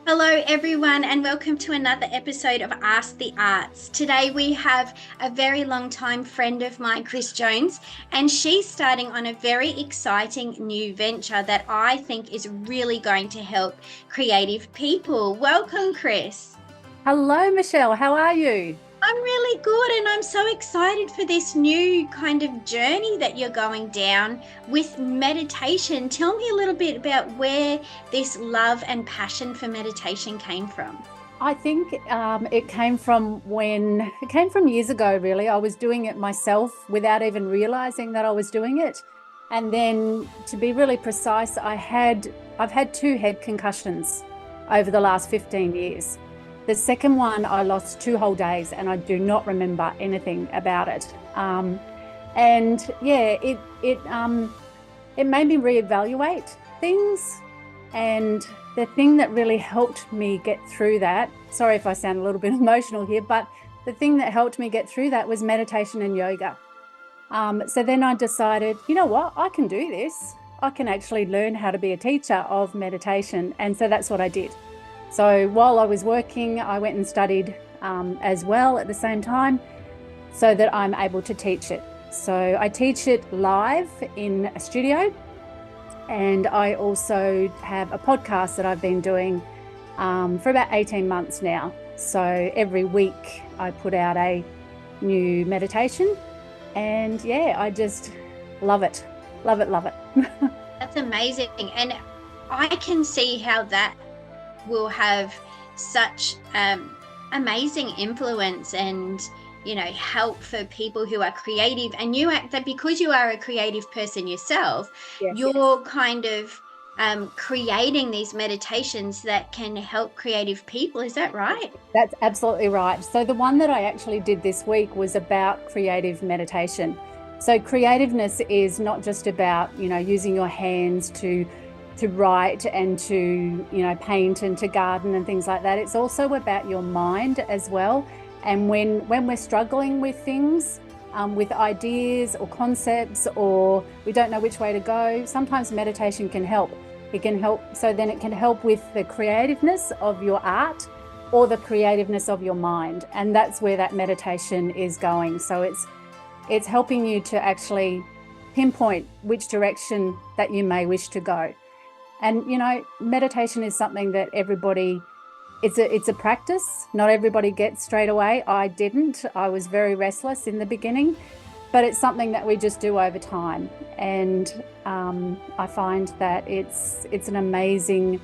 Hello, everyone, and welcome to another episode of Ask the Arts. Today, we have a very long time friend of mine, Chris Jones, and she's starting on a very exciting new venture that I think is really going to help creative people. Welcome, Chris. Hello, Michelle. How are you? I'm really good, and I'm so excited for this new kind of journey that you're going down with meditation. Tell me a little bit about where this love and passion for meditation came from. I think it came from years ago, really. I was doing it myself without even realizing that I was doing it. And then, to be really precise, I've had two head concussions over the last 15 years. The second one, I lost 2 whole days, and I do not remember anything about it. And yeah, it made me reevaluate things. And the thing that really helped me get through that, sorry if I sound a little bit emotional here, but the thing that helped me get through that was meditation and yoga. So then I decided, you know what, I can do this. I can actually learn how to be a teacher of meditation. And so that's what I did. So while I was working, I went and studied as well at the same time so that I'm able to teach it. So I teach it live in a studio. And I also have a podcast that I've been doing for about 18 months now. So every week I put out a new meditation. And yeah, I just love it. Love it, love it. That's amazing. And I can see how that will have such amazing influence and help for people who are creative. And you act that because you are a creative person yourself, Yes. you're kind of creating these meditations that can help creative people. Is that right? That's absolutely right. So the one that I actually did this week was about creative meditation. So creativeness is not just about, using your hands to write and to, paint and to garden and things like that. It's also about your mind as well. And when we're struggling with things, with ideas or concepts, or we don't know which way to go, sometimes meditation can help. It can help. So then it can help with the creativeness of your art or the creativeness of your mind. And that's where that meditation is going. So it's helping you to actually pinpoint which direction that you may wish to go. And, meditation is something that it's a practice. Not everybody gets straight away. I didn't. I was very restless in the beginning, but it's something that we just do over time. And I find that it's an amazing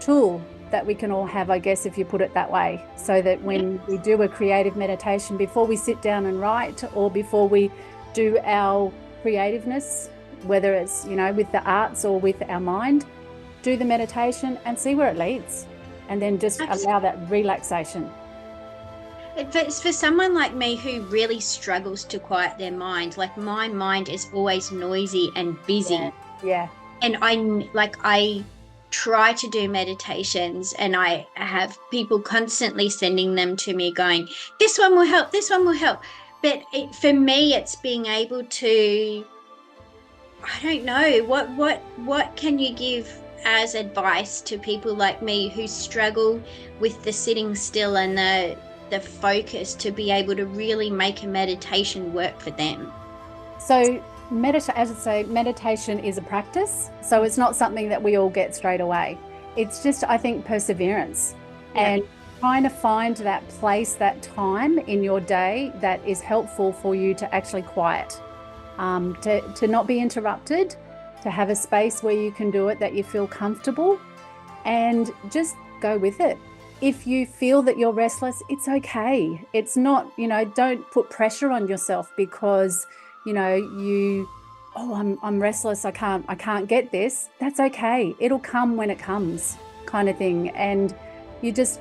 tool that we can all have, I guess, if you put it that way, so that when we do a creative meditation, before we sit down and write, or before we do our creativeness, whether it's, with the arts or with our mind, do the meditation and see where it leads. And then just allow that relaxation. For someone like me who really struggles to quiet their mind, like my mind is always noisy and busy. Yeah. And I try to do meditations, and I have people constantly sending them to me going, this one will help, this one will help. But for me, it's being able to, I don't know, what can you give as advice to people like me who struggle with the sitting still and the focus to be able to really make a meditation work for them? So as I say, meditation is a practice. So it's not something that we all get straight away. It's just, I think, perseverance and trying to find that place, that time in your day that is helpful for you to actually quiet, to not be interrupted, to have a space where you can do it that you feel comfortable, and just go with it. If you feel that you're restless, it's okay. It's not, don't put pressure on yourself because, I'm restless. I can't get this. That's okay. It'll come when it comes, kind of thing. And you just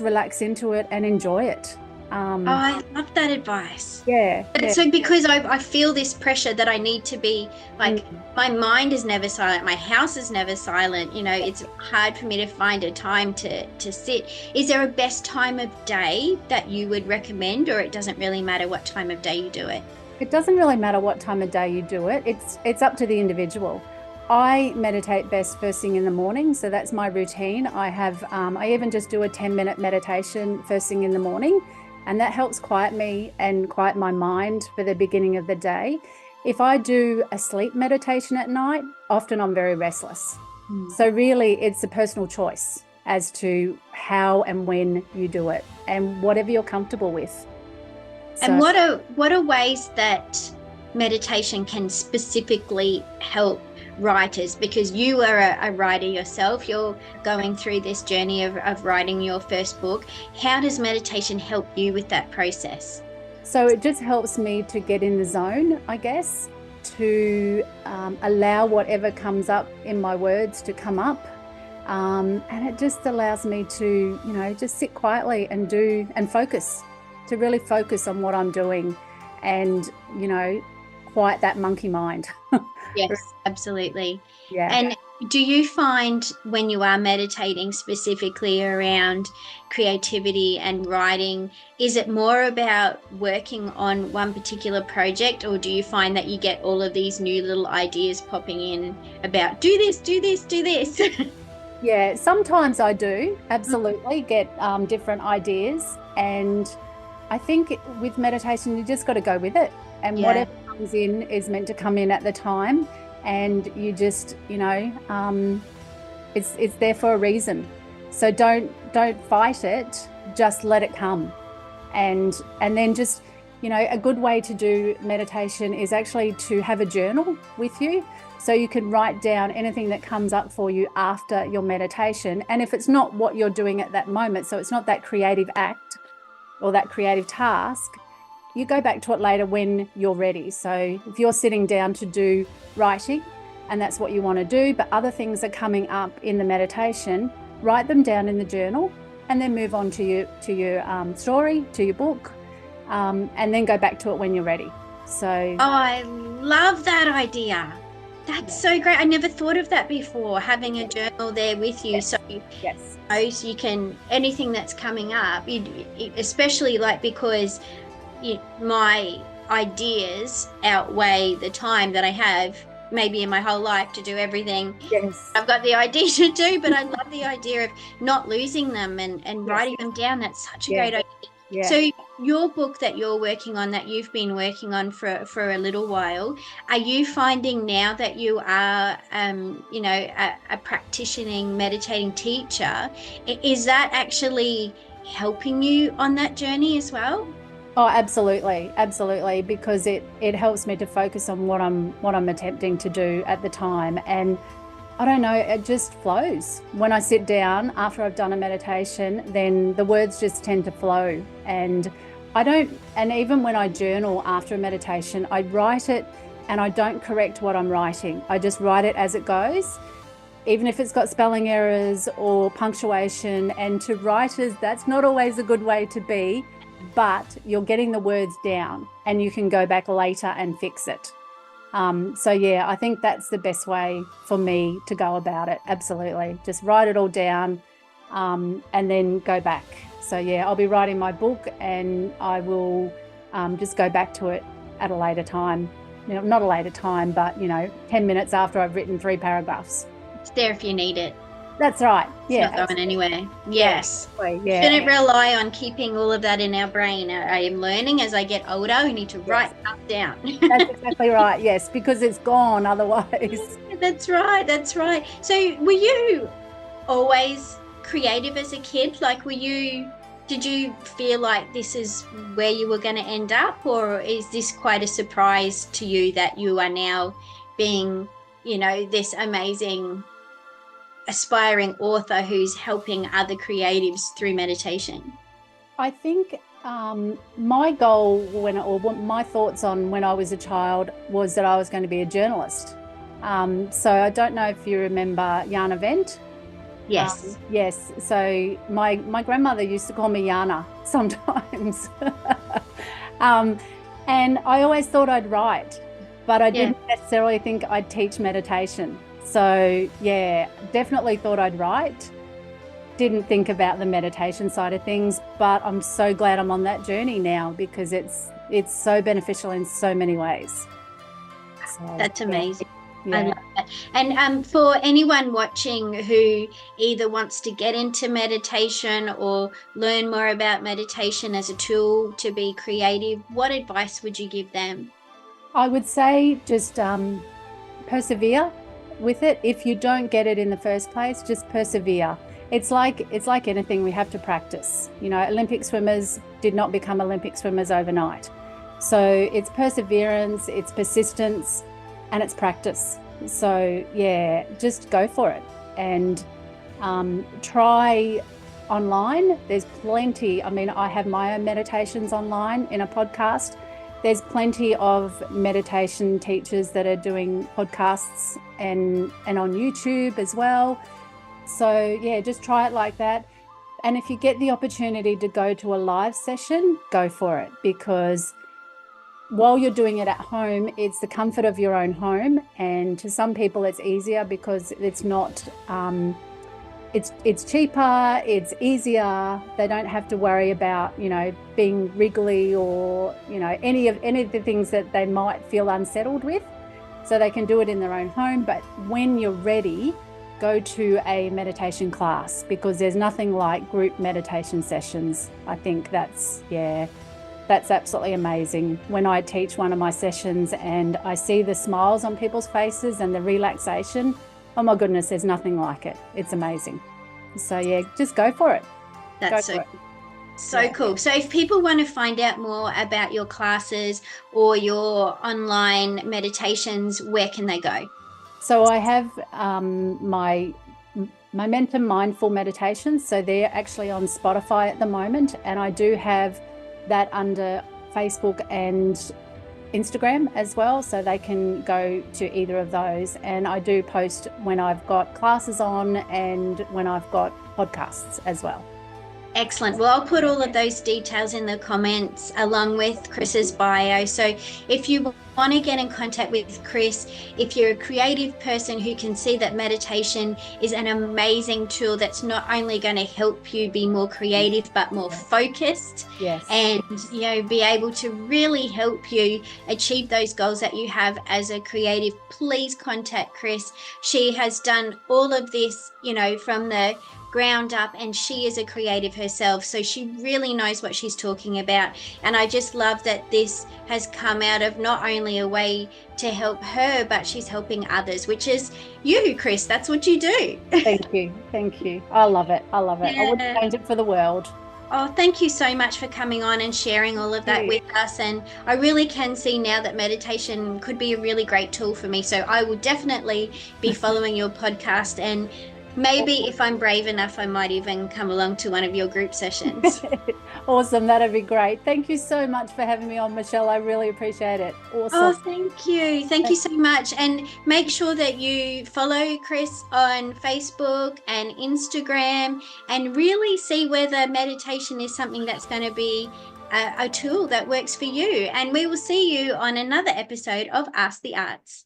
relax into it and enjoy it. I love that advice. Yeah. But so because I feel this pressure that I need to be like, my mind is never silent, my house is never silent, it's hard for me to find a time to sit. Is there a best time of day that you would recommend, or it doesn't really matter what time of day you do it? It doesn't really matter what time of day you do it. It's up to the individual. I meditate best first thing in the morning. So that's my routine. I even just do a 10-minute meditation first thing in the morning, and that helps quiet me and quiet my mind for the beginning of the day. If I do a sleep meditation at night, often I'm very restless. So really it's a personal choice as to how and when you do it and whatever you're comfortable with. And what are ways that meditation can specifically help writers? Because you are a writer yourself, you're going through this journey of writing your first book. How does meditation help you with that process? So it just helps me to get in the zone, I guess, to allow whatever comes up in my words to come up. And it just allows me to, just sit quietly and focus, to really focus on what I'm doing and, quiet that monkey mind. Yes, absolutely. Yeah. And do you find when you are meditating specifically around creativity and writing, is it more about working on one particular project, or do you find that you get all of these new little ideas popping in about do this, do this, do this? Yeah, sometimes I do absolutely get different ideas. And I think with meditation, you just got to go with it. And whatever comes in is meant to come in at the time. And you just, it's there for a reason. So don't fight it, just let it come. And then just, a good way to do meditation is actually to have a journal with you. So you can write down anything that comes up for you after your meditation. And if it's not what you're doing at that moment, so it's not that creative act or that creative task, you go back to it later when you're ready. So if you're sitting down to do writing and that's what you want to do, but other things are coming up in the meditation, write them down in the journal and then move on to your story, to your book, and then go back to it when you're ready. So I love that idea. That's so great. I never thought of that before, having a journal there with you. Yes. So you can, anything that's coming up, especially because my ideas outweigh the time that I have maybe in my whole life to do everything. Yes. I've got the idea to do, but I love the idea of not losing them and writing them down. That's such a great idea. Yeah. So your book that you're working on, that you've been working on for a little while, are you finding now that you are, a practicing, meditating teacher, is that actually helping you on that journey as well? Oh, absolutely. Absolutely. Because it helps me to focus on what I'm attempting to do at the time. And I don't know, it just flows. When I sit down after I've done a meditation, then the words just tend to flow. And even when I journal after a meditation, I write it and I don't correct what I'm writing. I just write it as it goes, even if it's got spelling errors or punctuation. And to writers, that's not always a good way to be, but you're getting the words down and you can go back later and fix it. I think that's the best way for me to go about it. Absolutely. Just write it all down, and then go back. So I'll be writing my book and I will just go back to it at a later time. Not a later time, but 10 minutes after I've written 3 paragraphs. It's there if you need it. That's right. It's not going anywhere. Yes. Yeah. Shouldn't rely on keeping all of that in our brain. I am learning as I get older, we need to write stuff down. That's exactly right. Yes, because it's gone otherwise. That's right. That's right. So were you always creative as a kid? Did you feel like this is where you were going to end up, or is this quite a surprise to you that you are now being, this amazing aspiring author who's helping other creatives through meditation? I think my goal my thoughts on when I was a child was that I was going to be a journalist. So I don't know if you remember Jana Wendt. Yes. Yes. So my grandmother used to call me Yana sometimes. And I always thought I'd write, but I didn't necessarily think I'd teach meditation. So definitely thought I'd write. Didn't think about the meditation side of things, but I'm so glad I'm on that journey now because it's so beneficial in so many ways. That's amazing. I Yeah. love that. And for anyone watching who either wants to get into meditation or learn more about meditation as a tool to be creative, what advice would you give them? I would say just persevere with it. If you don't get it in the first place, just persevere. It's like anything, we have to practice. You know, Olympic swimmers did not become Olympic swimmers overnight. So it's perseverance, it's persistence, and it's practice. So yeah, just go for it and try online. There's plenty. I mean, I have my own meditations online in a podcast. There's plenty of meditation teachers that are doing podcasts and on YouTube as well. So yeah, just try it like that. And if you get the opportunity to go to a live session, go for it, because while you're doing it at home, it's the comfort of your own home. And to some people, it's easier because it's not, it's cheaper, it's easier. They don't have to worry about, you know, being wriggly or, you know, any of the things that they might feel unsettled with. So they can do it in their own home. But when you're ready, go to a meditation class, because there's nothing like group meditation sessions. I think that's absolutely amazing. When I teach one of my sessions and I see the smiles on people's faces and the relaxation, oh my goodness, there's nothing like it. It's amazing. So yeah, just go for it. Go That's for so it. so Yeah. cool. So if people want to find out more about your classes or your online meditations, where can they go? So I have my momentum mindful meditations. So they're actually on Spotify at the moment, and I do have that under Facebook and Instagram as well, so they can go to either of those. And I do post when I've got classes on and when I've got podcasts as well. Excellent. Well, I'll put all of those details in the comments along with Chris's bio. So if you want to get in contact with Chris, if you're a creative person who can see that meditation is an amazing tool that's not only going to help you be more creative, but more focused Yes. and, you know, be able to really help you achieve those goals that you have as a creative, please contact Chris. She has done all of this, you know, from the ground up, and she is a creative herself, so she really knows what she's talking about. And I just love that this has come out of not only a way to help her, but she's helping others, which is you, Chris. That's what you do. Thank you. Thank you. I love it. I love it. I wouldn't Yeah. change it for the world. Oh, thank you so much for coming on and sharing all of that with us. And I really can see now that meditation could be a really great tool for me. So I will definitely be following your podcast, and maybe if I'm brave enough, I might even come along to one of your group sessions. Awesome. That'd be great. Thank you so much for having me on, Michelle. I really appreciate it. Oh, Awesome. thank you. Thank you so much. And make sure that you follow Chris on Facebook and Instagram and really see whether meditation is something that's going to be a tool that works for you. And we will see you on another episode of Ask the Arts.